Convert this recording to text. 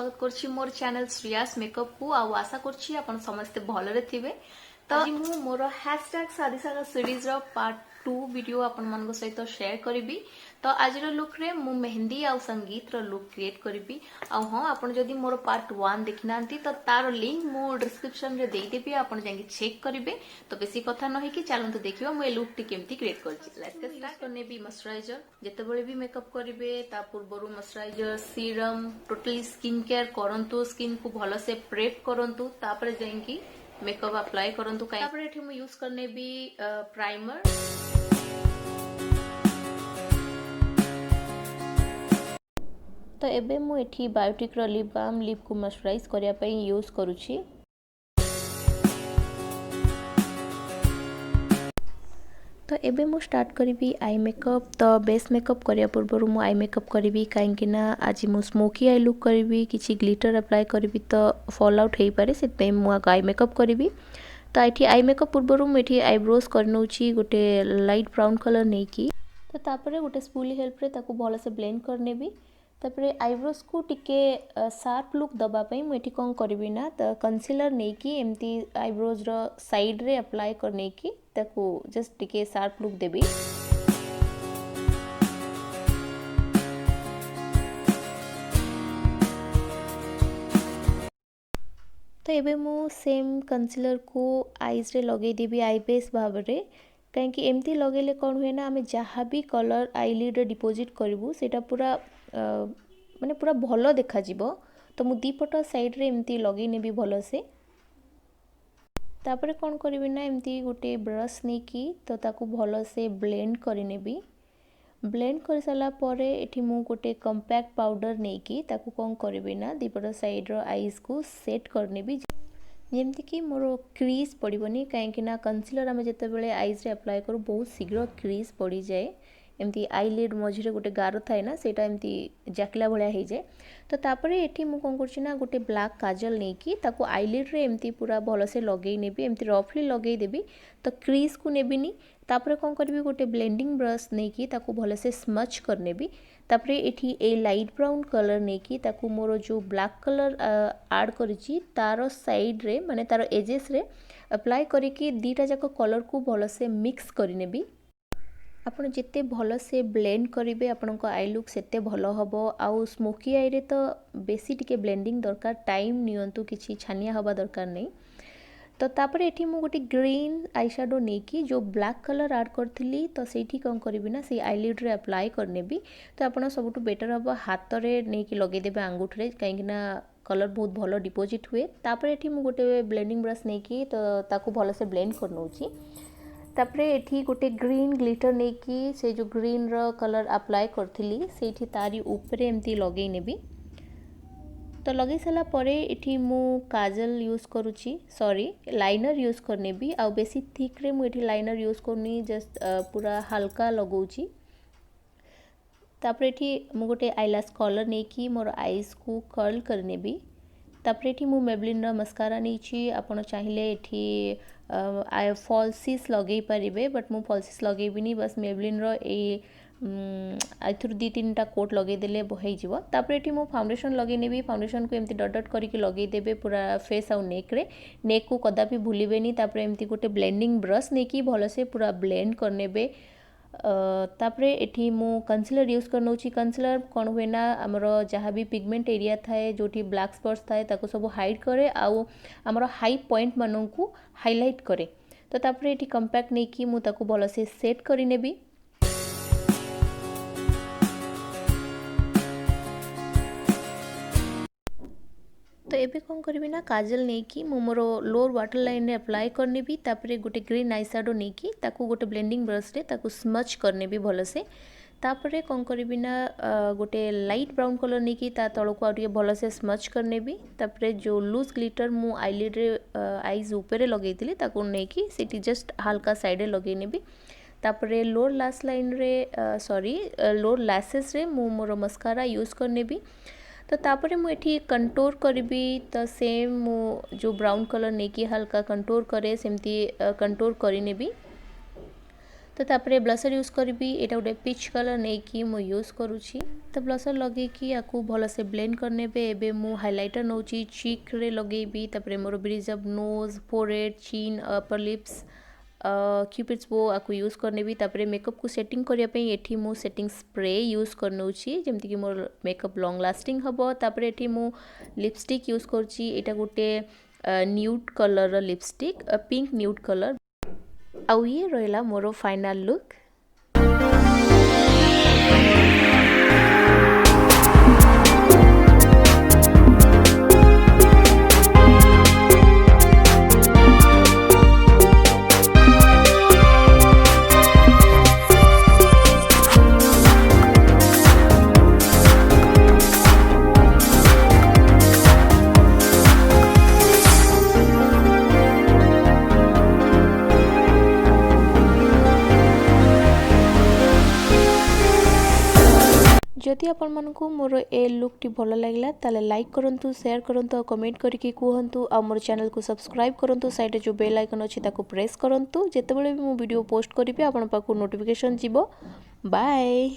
स्वागत करछि मोर channel Shreyas makeup को आशा करछि आपण समस्त भलरे थिबे। तो आज मु मोर हैशटैग शादी सागा सीरीज रो पार्ट 2 वीडियो आपण मन सहित शेयर करिवि। तो आज लुक रे मु मेहंदी आ संगीत रो लुक क्रिएट करिवि। आ हां आपण जदी मोर पार्ट 1 देखिनांती तो तार लिंक मु डिस्क्रिप्शन रे देई देबी, आपण जाके चेक करिवे। तो बेसी कथा न कि चलंतु देखिबा मु ए लुक टी केमती क्रिएट करछि। लेट्स स्टार्ट करने भी मॉइस्चराइजर जेतेबेले भी मेकअप करिवे ता पूर्वरु moisturizer serum totally skin care करंतु, स्किन को भलो से प्रेप करंतु, तापर जाईकी मेकअप अप्लाई करंतु। तापर एठी मु यूज करने भी प्राइमर। तो एबे मु एठी बायोटिक रो लिप बाम लिप को मॉइस्चराइज करिया पई यूज करूची। तो एबे मु स्टार्ट करी आई मेकअप। तो बेस मेकअप करिया पूर्व मु आई मेकअप करी कहीं आज मु स्मोकी आई लुक करी किसी ग्लिटर अप्लाई करी तो फॉल आउट हो पारे से मु आई मेकअप करी। तो ये आई मेकअप पूर्व मुझे आईब्रोज करनौची गोटे लाइट ब्राउन कलर नहीं की। तो तापर गोटे स्पूली हेल्प रे ताकू भल से ब्लेंड करने भी। तापर आईब्रोज को टिके शार्प लुक दबाई मुझे कौन करी ना तो कंसीलर नहीं की एमती आईब्रोज रो साइड रे अप्लाई करने की ताकू जस्ट टिके शार्प लुक देबी। तो एबे मु सेम कंसीलर को आईज रे लगे देबी आई बेस भाव रे। कहीं एमती लगेले कौन हुए ना आमे जहाँ भी कलर आईलिड रे डिपोजिट करूँ सेटा पूरा माने पूरा भलो देखा जिवो। तो मु दीपट साइड रे एमती लगे नेबी भलो से। तापर कौन करी ना एमती गोटे ब्रश नहीं की तो ताकू भलो से ब्लेंड करी नेबी। ब्लेंड कर सारा परे एठी मु गोटे कंपैक्ट पाउडर नहीं की ताकू कौन करी ना दीपट साइड रो आईज को सेट करने भी जेमती कि मोर क्रीज पड़ोनी। कहीं कंसीलर आम जिते बड़े आईज रे अप्लाई करूँ बहुत शीघ्र क्रीज पड़ जाए। एमती आईलिड मझे गोटे गार थाए ना सेटा एमती जाकला भाया हो जाए। तो तापर एठी मु कौन करछि गोटे ब्लैक काजल नहीं की ताकू आईलिड रे एमती पूरा भल से लगे नेबी, एमती रफली लगे देबी तो क्रीज को नेबिनी। तापर कौन करी गोटे ब्लेंडिंग ब्रश नहीं की ताकू भल से स्मच करने भी। तापर एठी ए लाइट ब्राउन कलर नहीं की ताकू मोर जो ब्लैक कलर ऐड करिछि तार साइड रे माने तार एजेस रे अप्लाई करिकी दीटा जाक कलर को भल से मिक्स करि नेबी। आपण जिते भल से ब्लेंड करेंगे आपण आई लुक सेते भल हम। आउ स्मोकी आई रे तो बेसी टिके ब्लेंडिंग दरकार, टाइम नियंतु किछि छानिया हवा दरकार नहीं। तो तापर एठी मु गोटे ग्रीन आई शेडो नहीं की जो ब्लैक कलर ऐड करथिली तो सेठी कौन करी ना से आईलिड रे अप्लाई करने भी। तो आपण सबुठु बेटर हम हाथ रे नहीं की लगे देबे आंगुठ रे कहीं ना कलर बहुत भलो डिपोजिट हुए। तापर एठी मु गोटे ब्लेंडिंग ब्रश नहीं की तो ताकू भल से ब्लेंड करनौची। तापरे एठी गोटे ग्रीन ग्लिटर नहीं की से जो ग्रीन रो कलर अप्लाई करथिली सेठी तारी ऊपरे एमती लगे नेबी। तो लगे सारा परे एठी मु काजल यूज करूची, सॉरी लाइनर यूज करने भी। आ बेसी थिक रे मु एठी लाइनर यूज करनी, जस्ट पूरा हल्का लगौची। तापरे एठी मु गोटे आईलैश कलर नहीं की मोर आईज को कर्ल करने भी। तापर एठी मु मेबलिन मस्कारा नहीं आपण चाहिए एठी फॉल्सिस लगे पारे बट मु फॉल्सिस लगेबिनी, बस मेबलिन रो आइथुर 2-3टा कोट लगे देले होई जिवो। तापर एठी मु फाउंडेशन लगे नेबी। फाउंडेशन को एमती डट डट करके लगे देबे पूरा फेस आउ नेक रे। नेक को कदापि भूलिबेनी। तापर एमती गोटे ब्लेंडिंग ब्रश नेकी भलो से पूरा ब्लेंड करनेबे। तापरे एठी मु कंसीलर यूज करनौची। कंसीलर कौन हुए ना आमर जहाँ भी पिगमेंट एरिया थाए जोठी ब्लैक स्पॉट्स थाए ताको सब हाइड करे आउ आमर हाई पॉइंट मानन को हाईलाइट करे। तो तापरे एठी कंपैक्ट नहीं की मु ताको भलो से सेट करी नेबी। तो एबे कौन करी ना काजल नहीं की मु मोर लोअर वाटर लाइन रे अप्लाई करने भी। तापरे गोटे ग्रीन आई शेडो नहीं की ताकू गोटे ब्लेंडिंग ब्रश रे ताकू स्मच करने भी भल से। तापरे कौन करी ना गोटे लाइट ब्राउन कलर नहीं की ता तलको आउ भल से स्मच करने भी। तापरे जो लूज ग्लिटर मु आईलिड रे आईज ऊपर लगे ताकू नहीं की सेठी जस्ट हल्का साइड रे लगे नेबी। तापरे लोअर लैश लाइन रे सॉरी लोअर लैशेस रे मु मोर मस्कारा यूज करने भी। तो तापरे मु एठी कंटूर करी तो सेम मु जो ब्राउन कलर नहीं की हल्का कंटूर करे सेमती कंटूर करी नेबी। तो तापर ब्लशर यूज करी एटा गोटे पिच कलर नहीं कि मु यूज करुँची। तो ब्लशर लगे कि आपको भल से ब्लेंड करने एबे मु हाइलाइटर नौची चीक रे लगेबी। तापर मोर bridge of nose forehead chin upper lips cupid's bow आपको यूज करने भी। तापर मेकअप को सेटिंग करने पे एठी मु सेटिंग स्प्रे यूज करनौची जेमति कि मोर मेकअप लॉन्ग लास्टिंग हबो। तापर एठी मु लिपस्टिक यूज करची एटा गोटे nude colour lipstick pink nude colour. आउ ये रहिला मोर फाइनल लुक। जदि आपण मानकु मोर ए लुक टी भल लागला ताले लाइक करंतु शेयर करंतु और कमेंट करके कहंतु आ मोर चैनल को सब्सक्राइब करंतु साइड जो बेल आइकन अछि ताको प्रेस करंतु जेतेबेले भी मो वीडियो पोस्ट करिबे आपण पाकु नोटिफिकेशन जिवो। बाय।